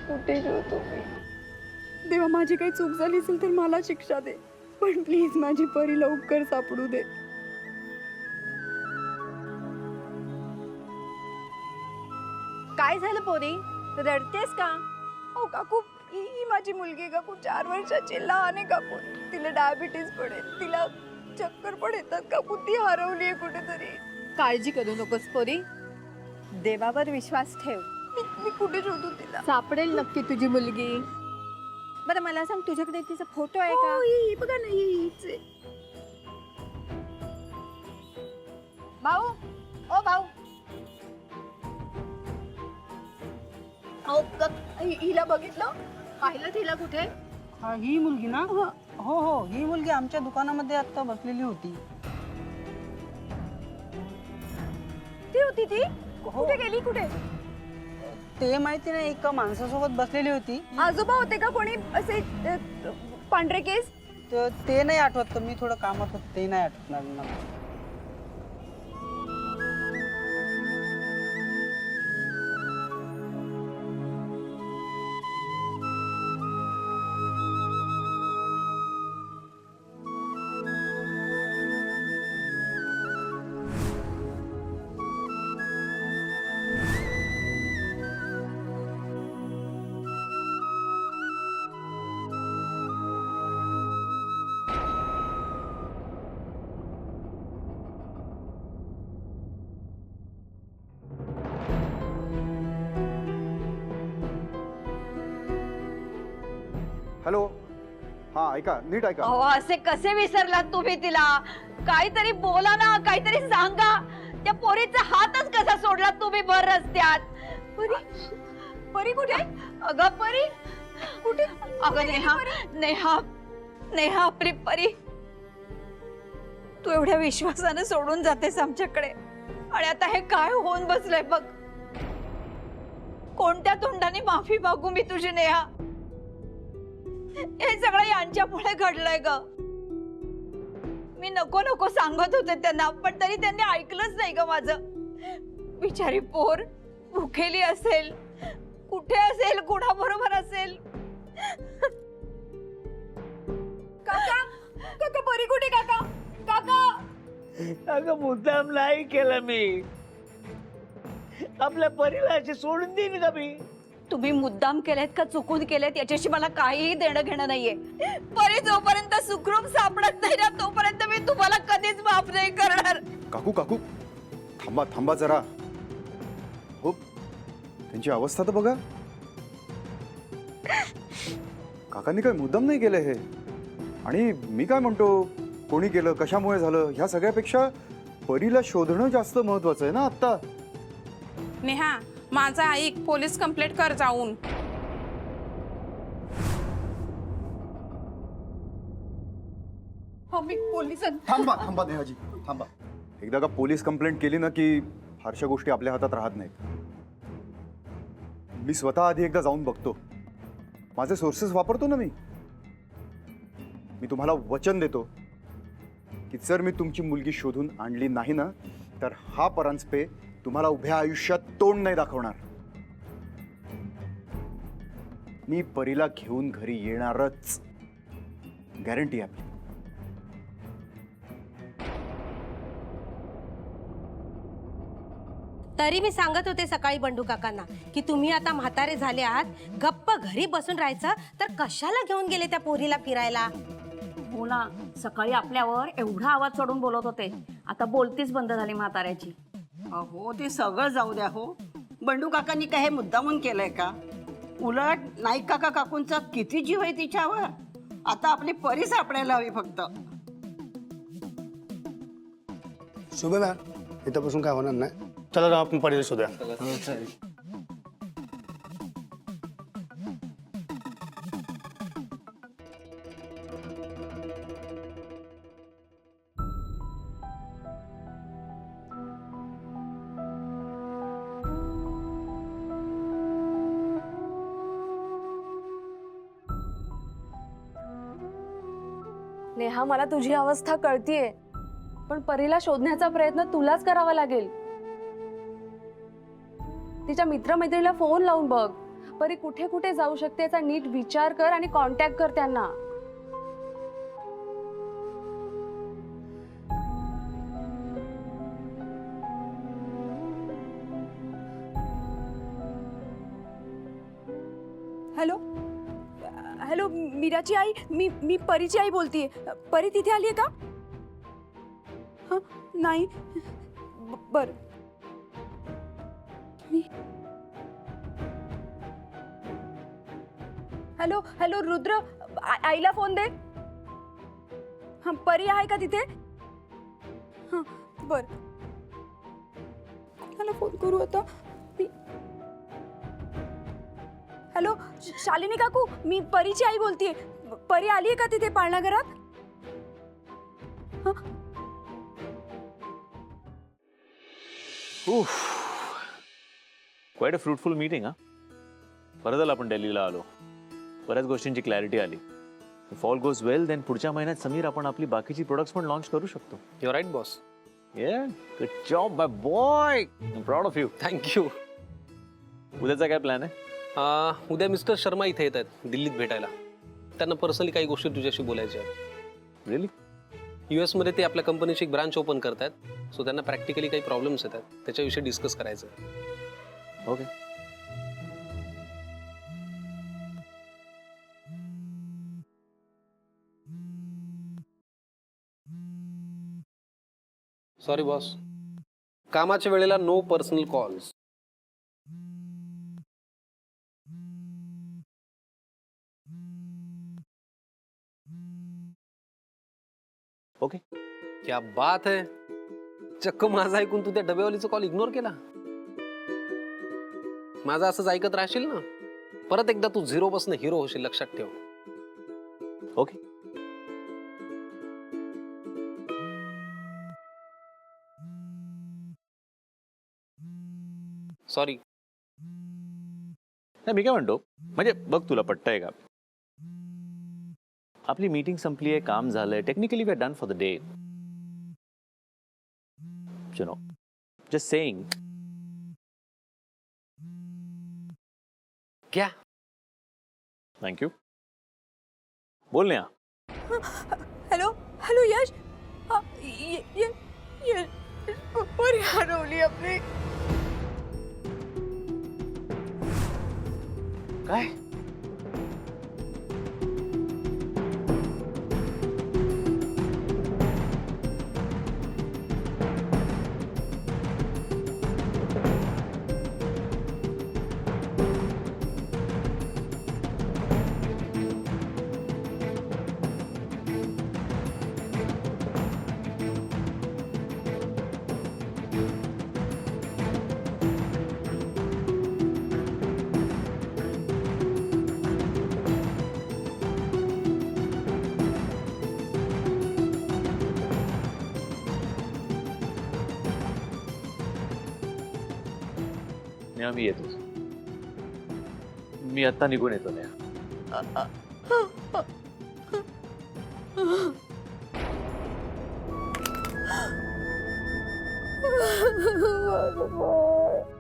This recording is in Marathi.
कुठे शोधू मी? देवा, माझी काही चूक झाली असेल तर मला शिक्षा दे, पण प्लीज माझी परी लवकर सापडू दे. काय झालं पोरी, रडतेस का? हो काकू, ही माझी मुलगी आहे काकू, 4 वर्षाची, लहान आहे काकू. तिला डायबिटीज पण आहे, तिला चक्कर पण येतात काकू. ती हरवली आहे कुठेतरी. काळजी करू नकोस पोरी, देवावर विश्वास ठेव. मी कुठे शोधू तिला? सापडेल नक्की तुझी मुलगी. बरं मला सांग, तुझ्याकडे तिचा फोटो आहे का? हो, ही बघा ना, हीच आहे. भाऊ, ओ भाऊ, हिला बघितलं? पाहिलं तिला कुठे? ही मुलगी ना? हो हो, ही मुलगी आमच्या दुकानामध्ये आता बसलेली होती. ती होती ती? कुठे गेली? कुठे? ते माहिती नाही, एका माणसासोबत बसलेली होती. आजोबा होते का कोणी असे पांढरे केस? तर ते नाही आठवत, तर मी थोडं कामात होतं, ते नाही आठवणार मला. हॅलो, हा ऐका, नीट ऐका. अहो असे कसे विसरलात तुम्ही तिला? काहीतरी बोला ना, काहीतरी सांगा. त्या पोरीचा हातच कसा सोडला तुम्ही भर रस्त्यात? परी, परी कुठे? अगं परी कुठे? अगं नेहा, नेहा, नेहा आपली परी, तू एवढ्या विश्वासाने सोडून जातेस आमच्याकडे, आणि आता हे काय होऊन बसलंय बघ. कोणत्या तोंडाने माफी मागू मी तुझी नेहा? हे सगळं यांच्यामुळे घडलंय ग. मी नको नको सांगत होते त्यांना, पण तरी त्यांनी ऐकलंच नाही ग माझं. बिचारी पोर भुकेली असेल, कुठे असेल, कुणाबरोबर असेल. काका, काका, परी कुठे? काका, काका. अगं मुद्दाम नाही केलं मी. आपल्या परीला अशी सोडून देईन का मी? तुम्ही मुद्दाम केलेत का चुकून केलेत याच्याशी मला काहीही देणं घेणं नाहीये. परी जोपर्यंत सुखरूप सापडत नाही ना, तोपर्यंत मी तुम्हाला कधीच माफ नाही करणार. काकू काकू, थांबा थांबा जरा. हो, त्यांची अवस्था तर बघा. काकांनी काय मुद्दाम नाही केलं हे. आणि मी काय म्हणतो, कोणी केलं, कशामुळे झालं, ह्या सगळ्यापेक्षा परीला शोधणं जास्त महत्वाचं आहे ना आता. नेहा, माझा ऐक, पोलीस कंप्लेंट कर जाऊन. मी पोलिसांना. थांबा थांबा नेहाजी, थांबा. एकदा का पोलीस कंप्लेंट केली ना की फारशा गोष्टी आपल्या हातात राहत नाहीत. मी स्वतः आधी एकदा जाऊन बघतो. माझे सोर्सेस वापरतो ना मी. तुम्हाला वचन देतो की जर मी तुमची मुलगी शोधून आणली नाही ना, तर हा परांजपे तुम्हाला उभ्या आयुष्यात तोंड नाही दाखवणार. मी परीला घेऊन घरी येणारच, गॅरंटी आपली. तरी मी सांगत होते सकाळी बंडू काकांना की तुम्ही आता म्हातारे झाले आहात, गप्प घरी बसून राहायचं, तर कशाला घेऊन गेले त्या पोरीला फिरायला. हो ना, सकाळी आपल्यावर एवढा आवाज चढून बोलत होते, आता बोलतीच बंद झाली म्हाताऱ्याची. अहो ते सगळं जाऊ द्या. हो, बंडू काकांनी काय हे मुद्दामून केलंय का? उलट नाईक काका काकूंचा किती जीव आहे तिच्यावर. आता आपली परी सापडायला हवी फक्त. शोभना, इथं बसून काय होणार नाही. चला जाऊ आपण परीला शोधूया. नेहा, मला तुझी अवस्था कळतीये, पण परीला शोधण्याचा प्रयत्न तुलाच करावा लागेल. तिच्या मित्रमैत्रिणीला फोन लावून बघ, परी कुठे कुठे जाऊ शकते याचा नीट विचार कर आणि कॉन्टॅक्ट कर त्यांना. हॅलो हॅलो, मीराची आई, मी परीची आई बोलतीये. परी तिथे आली आहे का? हं, नाही. बर. हॅलो हॅलो रुद्र, आईला फोन दे. हां, परी आहे का तिथे? हां, बर. मला फोन करू आता मी. हॅलो शालिनी काकू, मी परीची आई बोलतीये. परी आली आहे का तिथे पाळणा घरात? क्वाईट अ फ्रुटफुल मीटिंग हा. बरं झालं आपण दिल्लीला आलो. बऱ्याच गोष्टींची क्लॅरिटी आली. If all goes well then पुढच्या महिन्यात समीर आपण आपली बाकीची प्रोडक्ट्स पण लॉन्च करू शकतो. Your right boss. Yeah, good job, my boy. I'm proud of you. Thank you. उद्याचा काय प्लॅन आहे? उद्या मिस्टर शर्मा इथे येत आहेत दिल्लीत भेटायला. त्यांना पर्सनली काही गोष्टी तुझ्याशी बोलायच्या आहेत. रिअली? US मध्ये ते आपल्या कंपनीची एक ब्रांच ओपन करतायत. सो त्यांना प्रॅक्टिकली काही प्रॉब्लेम्स येतात, त्याच्याविषयी डिस्कस करायचं. ओके. सॉरी बॉस, कामाच्या वेळेला नो पर्सनल कॉल्स. ओके. क्या बात है. चक्क माझा ऐकून तू त्या डबेवालीचा कॉल इग्नोर केला. माझा असंच ऐकत राहशील ना, परत एकदा तू 0 पासून हिरो होशील, लक्षात ठेव. ओके. सॉरी. नाही, मी काय म्हणतो, म्हणजे बघ तुला पटतंय का? आपली मीटिंग संपली आहे, काम झालंय, technically we are done for the day. You know, just saying. क्या? थँक्यू. बोल ना. Hello hello Yash. हा, यश परी हरवली आपली. काय? मी येतो. मी आता निघून येतो. बरोबर.